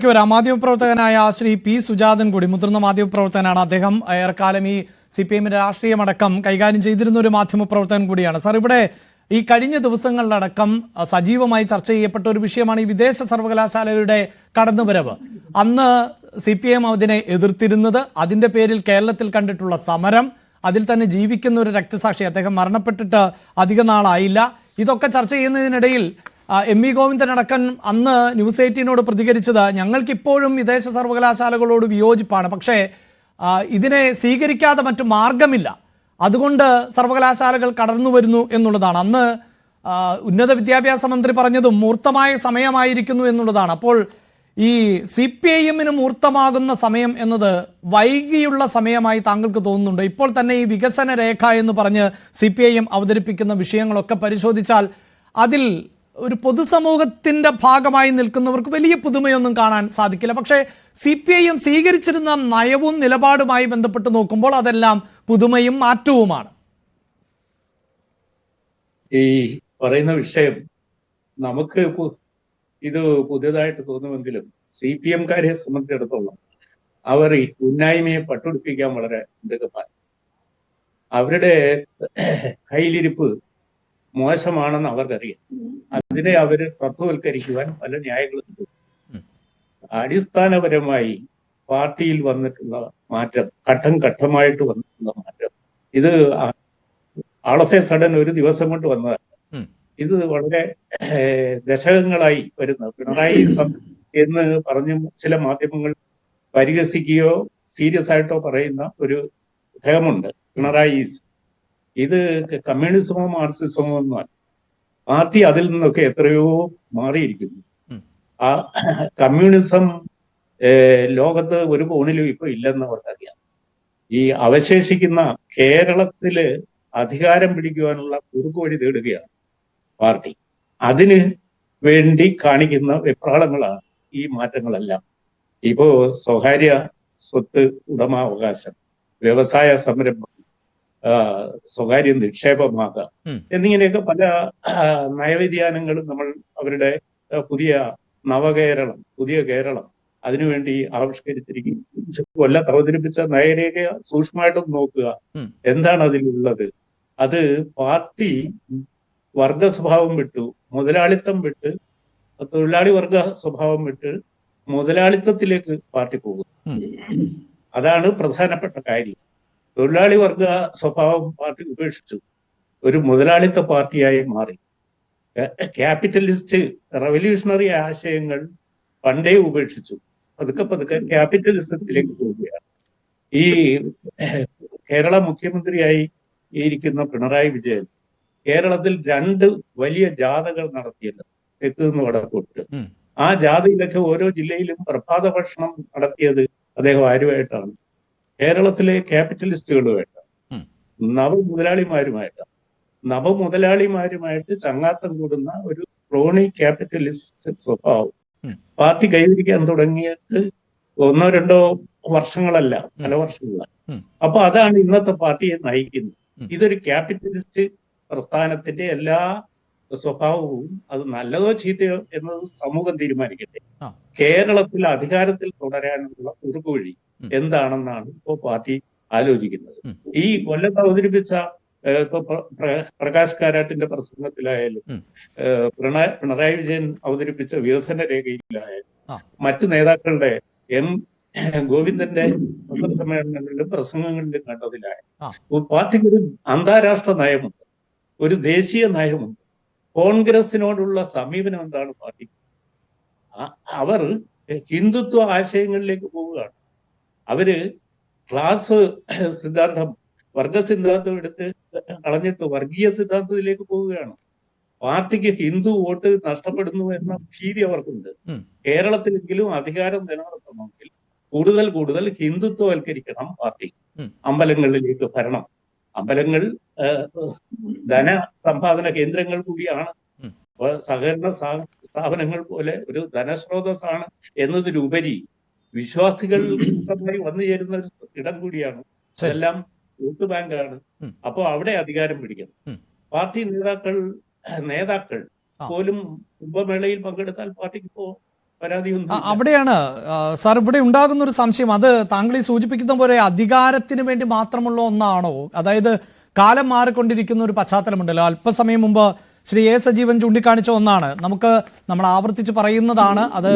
ഒരു മാധ്യമപ്രവർത്തകനായ ശ്രീ പി സുജാതൻ കൂടി മുതിർന്ന മാധ്യമപ്രവർത്തകനാണ്. അദ്ദേഹം ഏറെക്കാലം ഈ CPM രാഷ്ട്രീയമടക്കം കൈകാര്യം ചെയ്തിരുന്ന ഒരു മാധ്യമപ്രവർത്തകൻ കൂടിയാണ്. സാർ, ഇവിടെ ഈ കഴിഞ്ഞ ദിവസങ്ങളിലടക്കം സജീവമായി ചർച്ച ചെയ്യപ്പെട്ട ഒരു വിഷയമാണ് ഈ വിദേശ സർവകലാശാലയുടെ കടന്നുവരവ്. അന്ന് CPM അതിനെ എതിർത്തിരുന്നത്, അതിന്റെ പേരിൽ കേരളത്തിൽ കണ്ടിട്ടുള്ള സമരം, അതിൽ തന്നെ ജീവിക്കുന്ന ഒരു രക്തസാക്ഷി, അദ്ദേഹം മരണപ്പെട്ടിട്ട് അധിക നാളായില്ല. ഇതൊക്കെ ചർച്ച ചെയ്യുന്നതിനിടയിൽ MV ഗോവിന്ദൻ അടക്കം അന്ന് ന്യൂസ് 18നോട് പ്രതികരിച്ചത്, ഞങ്ങൾക്കിപ്പോഴും വിദേശ സർവകലാശാലകളോട് വിയോജിപ്പാണ്, പക്ഷേ ഇതിനെ സ്വീകരിക്കാതെ മറ്റു മാർഗമില്ല, അതുകൊണ്ട് സർവകലാശാലകൾ കടന്നു വരുന്നു എന്നുള്ളതാണ്. അന്ന് ഉന്നത വിദ്യാഭ്യാസ മന്ത്രി പറഞ്ഞതും മൂർത്തമായ സമയമായിരിക്കുന്നു എന്നുള്ളതാണ്. അപ്പോൾ ഈ CPIM-ന് മൂർത്തമാകുന്ന സമയം എന്നത് വൈകിയുള്ള സമയമായി താങ്കൾക്ക് തോന്നുന്നുണ്ട്? ഇപ്പോൾ തന്നെ ഈ വികസന രേഖ എന്ന് പറഞ്ഞ് CPIM അവതരിപ്പിക്കുന്ന വിഷയങ്ങളൊക്കെ പരിശോധിച്ചാൽ അതിൽ ഒരു പൊതുസമൂഹത്തിന്റെ ഭാഗമായി നിൽക്കുന്നവർക്ക് വലിയ പുതുമയൊന്നും കാണാൻ സാധിക്കില്ല. പക്ഷേ CPIM സ്വീകരിച്ചിരുന്ന നയവും നിലപാടുമായി ബന്ധപ്പെട്ട് നോക്കുമ്പോൾ അതെല്ലാം പുതുമയും മാറ്റവുമാണ്. ഈ പറയുന്ന വിഷയം നമുക്ക് ഇത് പുതിയതായിട്ട് തോന്നുമെങ്കിലും CPM-കാരെ സംബന്ധിച്ചിടത്തോളം അവർ ഈ ഉന്നായ്മയെ പട്ടുപിടിപ്പിക്കാൻ വളരെ മിടുക്കന്മാർ. അവരുടെ കയ്യിലിരിപ്പ് മോശമാണെന്ന് അവർക്കറിയാം. അതിനെ അവര് തത്വവൽക്കരിക്കുവാൻ പല ന്യായങ്ങളും. അടിസ്ഥാനപരമായി പാർട്ടിയിൽ വന്നിട്ടുള്ള മാറ്റം, ഘട്ടം ഘട്ടമായിട്ട് വന്നിട്ടുള്ള മാറ്റം, ഇത് ആൾ ഓഫ് എ സഡൻ ഒരു ദിവസം കൊണ്ട് വന്നതല്ല. ഇത് വളരെ ദശകങ്ങളായി വരുന്ന പിണറായി എന്ന് പറഞ്ഞ് ചില മാധ്യമങ്ങൾ പരിഹസിക്കുകയോ സീരിയസ് ആയിട്ടോ പറയുന്ന ഒരു ഘടകമുണ്ട്, പിണറായി. ഇത് കമ്മ്യൂണിസമോ മാർക്സിസമോ ഒന്നുമല്ല. പാർട്ടി അതിൽ നിന്നൊക്കെ എത്രയോ മാറിയിരിക്കുന്നു. ആ കമ്മ്യൂണിസം ലോകത്ത് ഒരു കോണിലും ഇപ്പൊ ഇല്ലെന്ന് അവർക്കറിയാം. ഈ അവശേഷിക്കുന്ന കേരളത്തില് അധികാരം പിടിക്കുവാനുള്ള കുറുക്കുവഴി തേടുകയാണ് പാർട്ടി. അതിന് വേണ്ടി കാണിക്കുന്ന വെപ്രാളങ്ങളാണ് ഈ മാറ്റങ്ങളെല്ലാം. ഇപ്പോ സ്വകാര്യ സ്വത്ത് ഉടമാവകാശം, വ്യവസായ സംരംഭം, സ്വകാര്യ നിക്ഷേപമാകാം എന്നിങ്ങനെയൊക്കെ പല നയവ്യതിയാനങ്ങളും നമ്മൾ അവരുടെ പുതിയ കേരളം അതിനുവേണ്ടി ആവിഷ്കരിച്ചിരിക്കും. കൊല്ലത്ത് അവതരിപ്പിച്ച നയരേഖ സൂക്ഷ്മമായിട്ടൊന്ന് നോക്കുക. എന്താണ് അതിലുള്ളത്? അത് പാർട്ടി വർഗ സ്വഭാവം വിട്ടു മുതലാളിത്തം വിട്ട്, തൊഴിലാളി വർഗ സ്വഭാവം വിട്ട് മുതലാളിത്തത്തിലേക്ക് പാർട്ടി പോകുന്നു. അതാണ് പ്രധാനപ്പെട്ട കാര്യം. തൊഴിലാളി വർഗ സ്വഭാവം പാർട്ടി ഉപേക്ഷിച്ചു, ഒരു മുതലാളിത്ത പാർട്ടിയായി മാറി. ക്യാപിറ്റലിസ്റ്റ് റവല്യൂഷണറി ആശയങ്ങൾ പണ്ടേ ഉപേക്ഷിച്ചു. പതുക്കെ ക്യാപിറ്റലിസത്തിലേക്ക് പോവുകയാണ്. ഈ കേരള മുഖ്യമന്ത്രിയായി ഇരിക്കുന്ന പിണറായി വിജയൻ കേരളത്തിൽ 2 വലിയ ജാഥകൾ നടത്തിയത്, തെക്ക് നിന്ന് വടക്കോട്ട്. ആ ജാഥയിലൊക്കെ ഓരോ ജില്ലയിലും പ്രഭാത ഭക്ഷണം നടത്തിയത് അദ്ദേഹം ആരുമായിട്ടാണ്? കേരളത്തിലെ ക്യാപിറ്റലിസ്റ്റുകളുമായിട്ട്, നവമുതലാളിമാരുമായിട്ട് ചങ്ങാത്തം കൂടുന്ന ഒരു ക്രോണി ക്യാപിറ്റലിസ്റ്റ് സ്വഭാവം പാർട്ടി കൈവരിക്കാൻ തുടങ്ങിയിട്ട് 1-2 വർഷങ്ങളല്ല, പല വർഷങ്ങളാണ്. അപ്പൊ അതാണ് ഇന്നത്തെ പാർട്ടിയെ നയിക്കുന്നത്. ഇതൊരു ക്യാപിറ്റലിസ്റ്റ് പ്രസ്ഥാനത്തിന്റെ എല്ലാ സ്വഭാവവും, അത് നല്ലതോ ചീത്തയോ എന്നത് സമൂഹം തീരുമാനിക്കട്ടെ. കേരളത്തിൽ അധികാരത്തിൽ തുടരാനുള്ള കുറുക്കുവഴി എന്താണെന്നാണ് ഇപ്പോൾ പാർട്ടി ആലോചിക്കുന്നത്. ഈ കൊല്ലത്ത് അവതരിപ്പിച്ച ഇപ്പൊ പ്രകാശ് കാരാട്ടിന്റെ പ്രസംഗത്തിലായാലും, പിണറായി വിജയൻ അവതരിപ്പിച്ച വികസന രേഖയിലായാലും, മറ്റു നേതാക്കളുടെ ഗോവിന്ദന്റെ പത്രസമ്മേളനങ്ങളിലും പ്രസംഗങ്ങളിലും കണ്ടതിലായാലും, പാർട്ടിക്ക് ഒരു അന്താരാഷ്ട്ര നയമുണ്ട്, ഒരു ദേശീയ നയമുണ്ട്. കോൺഗ്രസിനോടുള്ള സമീപനം എന്താണ് പാർട്ടി? അവർ ഹിന്ദുത്വ ആശയങ്ങളിലേക്ക് പോവുകയാണ്. അവര് ക്ലാസ് സിദ്ധാന്തം, വർഗ സിദ്ധാന്തം എടുത്ത് കളഞ്ഞിട്ട് വർഗീയ സിദ്ധാന്തത്തിലേക്ക് പോവുകയാണ്. പാർട്ടിക്ക് ഹിന്ദു വോട്ട് നഷ്ടപ്പെടുന്നു എന്ന ഭീതി അവർക്കുണ്ട്. കേരളത്തിലെങ്കിലും അധികാരം നിലനിർത്തണമെങ്കിൽ കൂടുതൽ ഹിന്ദുത്വവൽക്കരിക്കണം പാർട്ടി. അമ്പലങ്ങളിലേക്ക് ഭരണം, അമ്പലങ്ങൾ ധന സമ്പാദന കേന്ദ്രങ്ങൾ കൂടിയാണ്, സഹകരണ സ്ഥാപനങ്ങൾ പോലെ ഒരു ധനസ്രോതസ്സാണ് എന്നതിലുപരി വിശ്വാസികൾ വന്നു ചേരുന്ന ഒരു ഇടം കൂടിയാണ്. അതെല്ലാം വോട്ട് ബാങ്കാണ്. അപ്പോൾ അവിടെ അധികാരം പിടിക്കണം. പാർട്ടി നേതാക്കൾ പോലും കുംഭമേളയിൽ പങ്കെടുത്താൽ പാർട്ടിക്ക് ഇപ്പോ പരാതിയൊന്നും ഇല്ല. അവിടെയാണ് സാർ ഇവിടെ ഉണ്ടാകുന്ന ഒരു സംശയം. അത് താങ്കൾ ഈ സൂചിപ്പിക്കുന്ന പോലെ അധികാരത്തിന് വേണ്ടി മാത്രമുള്ള ഒന്നാണോ? അതായത് കാലം മാറിക്കൊണ്ടിരിക്കുന്ന ഒരു പശ്ചാത്തലമുണ്ടല്ലോ. അല്പസമയം മുമ്പ് ശ്രീ എ സജീവൻ ചൂണ്ടിക്കാണിച്ച ഒന്നാണ്, നമ്മൾ ആവർത്തിച്ച് പറയുന്നതാണ്, അത്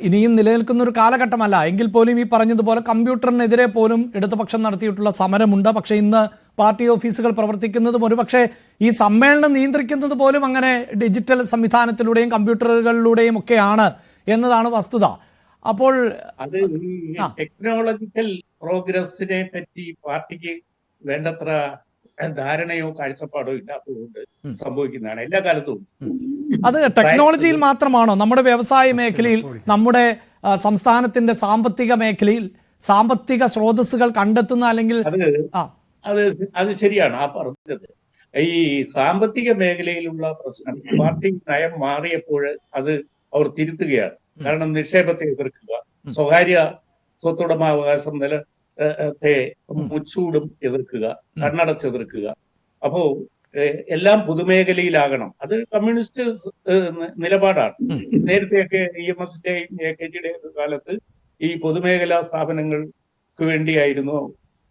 ഇനിയും നിലനിൽക്കുന്ന ഒരു കാലഘട്ടമല്ല എങ്കിൽ പോലും ഈ പറഞ്ഞതുപോലെ കമ്പ്യൂട്ടറിനെതിരെ പോലും ഇടതുപക്ഷം നടത്തിയിട്ടുള്ള സമരമുണ്ട്. പക്ഷേ ഇന്ന് പാർട്ടി ഓഫീസുകൾ പ്രവർത്തിക്കുന്നതും ഒരുപക്ഷെ ഈ സമ്മേളനം നിയന്ത്രിക്കുന്നത് പോലും അങ്ങനെ ഡിജിറ്റൽ സംവിധാനത്തിലൂടെയും കമ്പ്യൂട്ടറുകളിലൂടെയും ഒക്കെയാണ് എന്നതാണ് വസ്തുത. അപ്പോൾ അത് ഈ ടെക്നോളജിക്കൽ പ്രോഗ്രസിനെ പറ്റി പാർട്ടിക്ക് വേണ്ടത്ര ധാരണയോ കാഴ്ചപ്പാടോ ഇല്ലാത്തതുകൊണ്ട് സംഭവിക്കുന്നതാണ് എല്ലാ കാലത്തും. അത് ടെക്നോളജിയിൽ മാത്രമാണോ? നമ്മുടെ വ്യവസായ മേഖലയിൽ, നമ്മുടെ സംസ്ഥാനത്തിന്റെ സാമ്പത്തിക മേഖലയിൽ സാമ്പത്തിക സ്രോതസ്സുകൾ കണ്ടെത്തുന്ന അല്ലെങ്കിൽ അത് ശരിയാണ് ആ പറഞ്ഞത്. ഈ സാമ്പത്തിക മേഖലയിലുള്ള പ്രശ്നം പാർട്ടി നയം മാറിയപ്പോൾ അത് അവർ തിരുത്തുകയാണ്. കാരണം നിക്ഷേപത്തെ എതിർക്കുക, സ്വകാര്യ സ്വത്തുടമാവകാശം മുച്ചൂടും എതിർക്കുക, കണ്ണടച്ചെതിർക്കുക. അപ്പോ എല്ലാം പൊതുമേഖലയിലാകണം. അത് കമ്മ്യൂണിസ്റ്റ് നിലപാടാണ്. നേരത്തെയൊക്കെ EMSന്റെയും AKGയുടെയും കാലത്ത് ഈ പൊതുമേഖലാ സ്ഥാപനങ്ങൾക്ക് വേണ്ടിയായിരുന്നു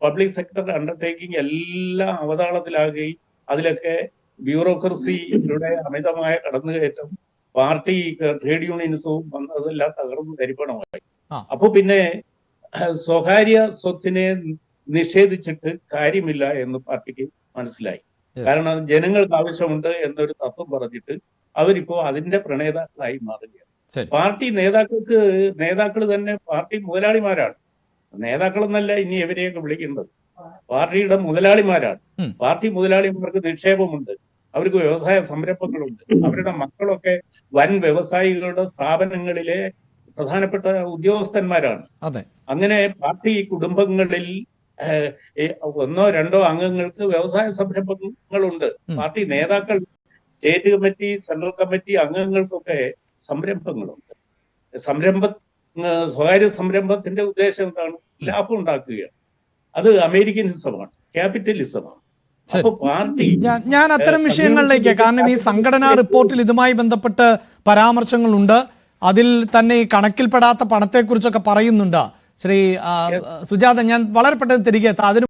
പബ്ലിക് സെക്ടർ അണ്ടർടേക്കിംഗ് എല്ലാം അവതാളത്തിലാകുകയും അതിലൊക്കെ ബ്യൂറോക്രസിയുടെ അമിതമായ കടന്നുകയറ്റം, പാർട്ടി ട്രേഡ് യൂണിയനിസവും വന്നതെല്ലാം തകർന്ന് തരിപ്പണമായി. അപ്പൊ പിന്നെ സ്വകാര്യ സ്വത്തിനെ നിഷേധിച്ചിട്ട് കാര്യമില്ല എന്ന് പാർട്ടിക്ക് മനസ്സിലായി. കാരണം ജനങ്ങൾക്ക് ആവശ്യമുണ്ട് എന്നൊരു തത്വം പറഞ്ഞിട്ട് അവരിപ്പോ അതിന്റെ പ്രണേതാക്കളായി മാറുകയാണ്. പാർട്ടി നേതാക്കൾ തന്നെ പാർട്ടി മുതലാളിമാരാണ്. നേതാക്കളെന്നല്ല ഇനി എവരെയൊക്കെ വിളിക്കേണ്ടത്, പാർട്ടിയുടെ മുതലാളിമാരാണ്. പാർട്ടി മുതലാളിമാർക്ക് നിക്ഷേപമുണ്ട്, അവർക്ക് വ്യവസായ സംരംഭങ്ങളുണ്ട്, അവരുടെ മക്കളൊക്കെ വൻ വ്യവസായികളുടെ സ്ഥാപനങ്ങളിലെ പ്രധാനപ്പെട്ട ഉദ്യോഗസ്ഥന്മാരാണ്. അങ്ങനെ പാർട്ടി കുടുംബങ്ങളിൽ ഒന്നോ രണ്ടോ അംഗങ്ങൾക്ക് വ്യവസായ സംരംഭങ്ങളുണ്ട്. പാർട്ടി നേതാക്കൾ, സ്റ്റേറ്റ് കമ്മിറ്റി, സെൻട്രൽ കമ്മിറ്റി അംഗങ്ങൾക്കൊക്കെ സംരംഭങ്ങളുണ്ട്. സ്വകാര്യ സംരംഭത്തിന്റെ ഉദ്ദേശം എന്താണ്? ലാഭം ഉണ്ടാക്കുകയാണ്. അത് അമേരിക്കനിസമാണ്, ക്യാപിറ്റലിസമാണ്. അപ്പൊ പാർട്ടി ഞാൻ അത്തരം വിഷയങ്ങളിലേക്ക്, കാരണം ഈ സംഘടനാ റിപ്പോർട്ടിൽ ഇതുമായി ബന്ധപ്പെട്ട് പരാമർശങ്ങളുണ്ട്. അതിൽ തന്നെ ഈ കണക്കിൽപ്പെടാത്ത പണത്തെക്കുറിച്ചൊക്കെ പറയുന്നുണ്ട്. ശ്രീ സുജാത, ഞാൻ വളരെ പെട്ടെന്ന് തിരികെ എത്താം.